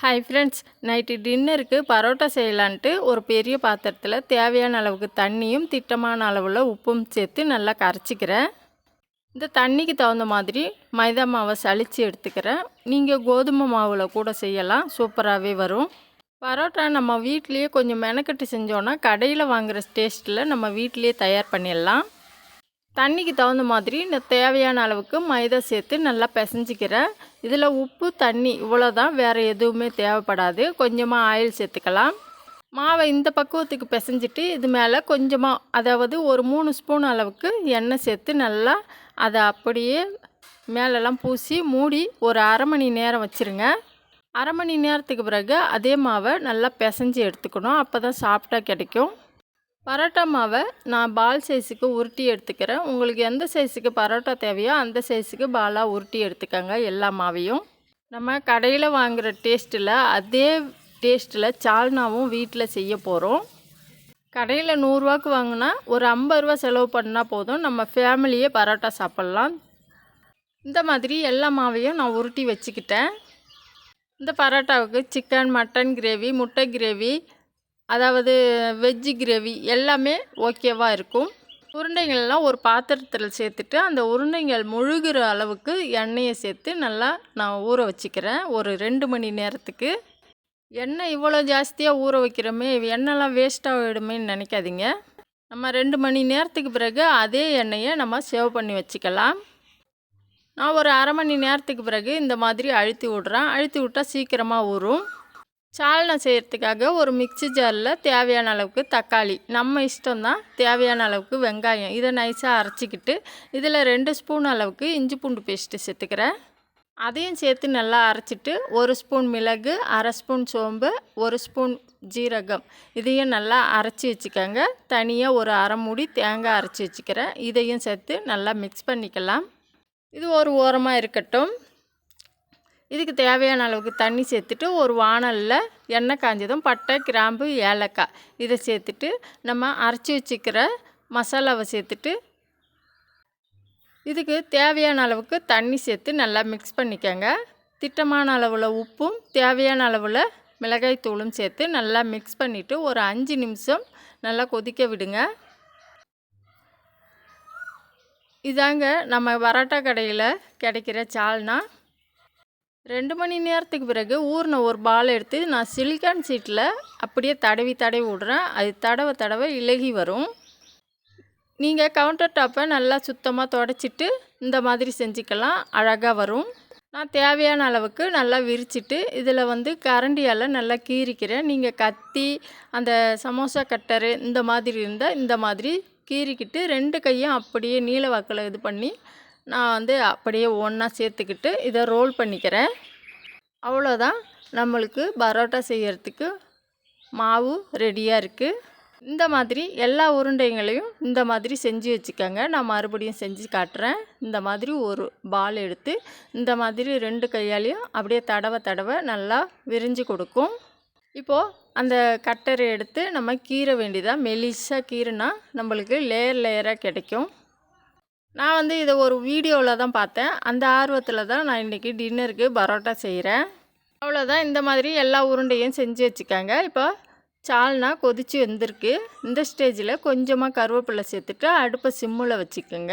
Hi friends, night டின்னருக்கு பரோட்டா செய்யலான்ட்டு ஒரு பெரிய பாத்திரத்தில் தேவையான அளவுக்கு தண்ணியும் திட்டமான அளவில் உப்பும் சேர்த்து நல்லா கரைச்சிக்கிறேன். இந்த தண்ணிக்கு தகுந்த மாதிரி மைதா மாவை சலித்து எடுத்துக்கிறேன். நீங்கள் கோதுமை மாவில் கூட செய்யலாம், சூப்பராகவே வரும். பரோட்டா நம்ம வீட்லேயே கொஞ்சம் மெனக்கட்டு செஞ்சோன்னா கடையில் வாங்குகிற டேஸ்ட்டில் நம்ம வீட்லேயே தயார் பண்ணிடலாம். தண்ணிக்கு தகுந்த மாதிரி இந்த தேவையான அளவுக்கு மைதா சேர்த்து நல்லா பிசைஞ்சிக்கிறேன். இதில் உப்பு தண்ணி இவ்வளோ தான், வேறு எதுவுமே தேவைப்படாது. கொஞ்சமாக ஆயில் சேர்த்துக்கலாம். மாவை இந்த பக்குவத்துக்கு பிசைஞ்சிட்டு இது மேலே கொஞ்சமாக, அதாவது ஒரு 3 ஸ்பூன் அளவுக்கு எண்ணெய் சேர்த்து நல்லா அதை அப்படியே மேலெல்லாம் பூசி மூடி ஒரு அரை மணி நேரம் வச்சுருங்க. அரை மணி நேரத்துக்கு பிறகு அதே மாவை நல்லா பிசைஞ்சு எடுத்துக்கணும், அப்போ தான் சாஃப்டாக கிடைக்கும். பரோட்டா மாவை நான் பால் சைஸுக்கு உருட்டி எடுத்துக்கிறேன். உங்களுக்கு எந்த சைஸுக்கு பரோட்டா தேவையோ அந்த சைஸுக்கு பாலாக உருட்டி எடுத்துக்கோங்க. எல்லா மாவையும் நம்ம கடையில் வாங்குகிற டேஸ்ட்டில் அதே டேஸ்ட்டில் சால்னாவும் வீட்டில் செய்ய போகிறோம். கடையில் 100 ரூபாய்க்கு வாங்கினா ஒரு 50 ரூபா செலவு பண்ணால் போதும், நம்ம ஃபேமிலியே பரோட்டா சாப்பிட்லாம். இந்த மாதிரி எல்லா மாவையும் நான் உருட்டி வச்சுக்கிட்டேன். இந்த பரோட்டாவுக்கு சிக்கன், மட்டன் கிரேவி, முட்டை கிரேவி, அதாவது வெஜ்ஜு கிரேவி எல்லாமே ஓகேவாக இருக்கும். உருண்டைகள்லாம் ஒரு பாத்திரத்தில் சேர்த்துட்டு அந்த உருண்டைகள் முழுகிற அளவுக்கு எண்ணெயை சேர்த்து நல்லா நான் ஊற வச்சுக்கிறேன் ஒரு 2 மணி நேரத்துக்கு. எண்ணெய் இவ்வளோ ஜாஸ்தியாக ஊற வைக்கிறோமே, எண்ணெய்லாம் வேஸ்ட்டாக ஆகிடுமேன்னு நினைக்காதீங்க. நம்ம 2 மணி நேரத்துக்கு பிறகு அதே எண்ணெயை நம்ம சேவ் பண்ணி வச்சுக்கலாம். நான் ஒரு அரை மணி நேரத்துக்கு பிறகு இந்த மாதிரி அழுத்தி விட்றேன். அழுத்தி விட்டால் சீக்கிரமாக ஊறும். சால்னா செய்கிறதுக்காக ஒரு மிக்ஸி ஜாரில் தேவையான அளவுக்கு தக்காளி, நம்ம இஷ்டம்தான், தேவையான அளவுக்கு வெங்காயம், இதை நைஸாக அரைச்சிக்கிட்டு இதில் 2 ஸ்பூன் அளவுக்கு இஞ்சி பூண்டு பேஸ்ட்டு சேர்த்துக்கிறேன். அதையும் சேர்த்து நல்லா அரைச்சிட்டு 1 ஸ்பூன் மிளகு, அரை ஸ்பூன் சோம்பு, 1 ஸ்பூன் ஜீரகம், இதையும் நல்லா அரைச்சி வச்சுக்கோங்க. தனியாக ஒரு அரை மூடி தேங்காய் அரைச்சி வச்சுக்கிறேன். இதையும் சேர்த்து நல்லா மிக்ஸ் பண்ணிக்கலாம். இது ஒரு ஓரமாக இருக்கட்டும். இதுக்கு தேவையான அளவுக்கு தண்ணி சேர்த்துட்டு ஒரு வாணலில் எண்ணெய் காஞ்சதும் பட்டை, கிராம்பு, ஏலக்காய் இதை சேர்த்துட்டு நம்ம அரைச்சி வச்சுக்கிற மசாலாவை சேர்த்துட்டு இதுக்கு தேவையான அளவுக்கு தண்ணி சேர்த்து நல்லா மிக்ஸ் பண்ணிக்கோங்க. திட்டமான அளவில் உப்பும் தேவையான அளவில் மிளகாய் தூளும் சேர்த்து நல்லா மிக்ஸ் பண்ணிவிட்டு ஒரு 5 நிமிஷம் நல்லா கொதிக்க விடுங்க. இதாங்க நம்ம பரோட்டா கடையில் கிடைக்கிற சால்னா. 2 மணி நேரத்துக்கு பிறகு ஊறின ஒரு பால் எடுத்து நான் சிலிக்கான் சீட்டில் அப்படியே தடவி விடுறேன். அது தடவை இலகி வரும். நீங்கள் கவுண்டர் டாப்பை நல்லா சுத்தமாக துடைச்சிட்டு இந்த மாதிரி செஞ்சுக்கலாம், அழகாக வரும். நான் தேவையான அளவுக்கு நல்லா விரிச்சிட்டு இதில் கரண்டியால் நல்லா கீறிக்கிறேன். நீங்கள் கத்தி, அந்த சமோசா கட்டரு இந்த மாதிரி இருந்தால் இந்த மாதிரி கீறிக்கிட்டு 2 கையும் அப்படியே நீல வாக்கில் இது பண்ணி நான் அப்படியே ஒன்றா சேர்த்துக்கிட்டு இதை ரோல் பண்ணிக்கிறேன். அவ்வளோதான், நம்மளுக்கு பரோட்டா செய்கிறதுக்கு மாவு ரெடியாக இருக்குது. இந்த மாதிரி எல்லா உருண்டைங்களையும் இந்த மாதிரி செஞ்சு வச்சுக்கோங்க. நான் மறுபடியும் செஞ்சு காட்டுறேன். இந்த மாதிரி ஒரு பால் எடுத்து இந்த மாதிரி 2 கையாலையும் அப்படியே தடவை நல்லா விரிஞ்சு கொடுக்கும். இப்போது அந்த கட்டரை எடுத்து நம்ம கீற வேண்டியதாக, மெலிசாக கீறுனா நம்மளுக்கு லேயராக கிடைக்கும். நான் இதை ஒரு வீடியோவில் தான் பார்த்தேன். அந்த ஆர்வத்தில் தான் நான் இன்றைக்கி டின்னருக்கு பரோட்டா செய்கிறேன். அவ்வளோதான், இந்த மாதிரி எல்லா உருண்டையும் செஞ்சு வச்சுக்கோங்க. இப்போ சால்னா கொதித்து வந்திருக்கு. இந்த ஸ்டேஜில் கொஞ்சமாக கருவேப்பிலை சேர்த்துட்டு அடுப்பை சிம்மில் வச்சுக்கோங்க.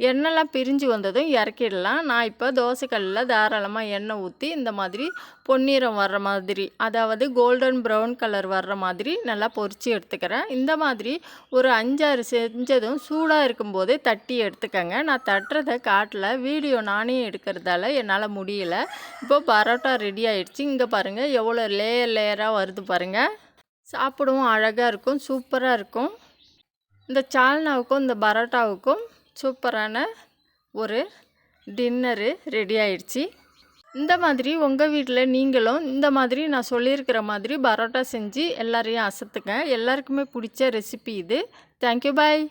எண்ணெய்லாம் பிரிஞ்சு வந்ததும் இறக்கிடலாம். நான் இப்போ தோசைக்கல்லில் தாராளமாக எண்ணெய் ஊற்றி இந்த மாதிரி பொன்னிறம் வர்ற மாதிரி, அதாவது கோல்டன் ப்ரௌன் கலர் வர்ற மாதிரி நல்லா பொரித்து எடுத்துக்கிறேன். இந்த மாதிரி ஒரு 5-6 செஞ்சதும் சூடாக இருக்கும்போதே தட்டி எடுத்துக்கோங்க. நான் தட்டுறதை காட்டல, வீடியோ நானே எடுக்கிறதால என்னால் முடியலை. இப்போ பரோட்டா ரெடி ஆகிடுச்சு. இங்கே பாருங்கள் எவ்வளோ லேயராக வருது பாருங்கள். சாப்பிடவும் அழகாக இருக்கும், சூப்பராக இருக்கும். இந்த சால்னாவுக்கும் இந்த பரோட்டாவுக்கும் சூப்பரான ஒரு டின்னரு ரெடி ஆயிடுச்சு. இந்த மாதிரி உங்கள் வீட்டில் நீங்களும் இந்த மாதிரி நான் சொல்லியிருக்கிற மாதிரி பரோட்டா செஞ்சு எல்லாரையும் அசத்துங்க. எல்லாருக்குமே பிடிச்ச ரெசிபி இது. தேங்க்யூ, பாய்.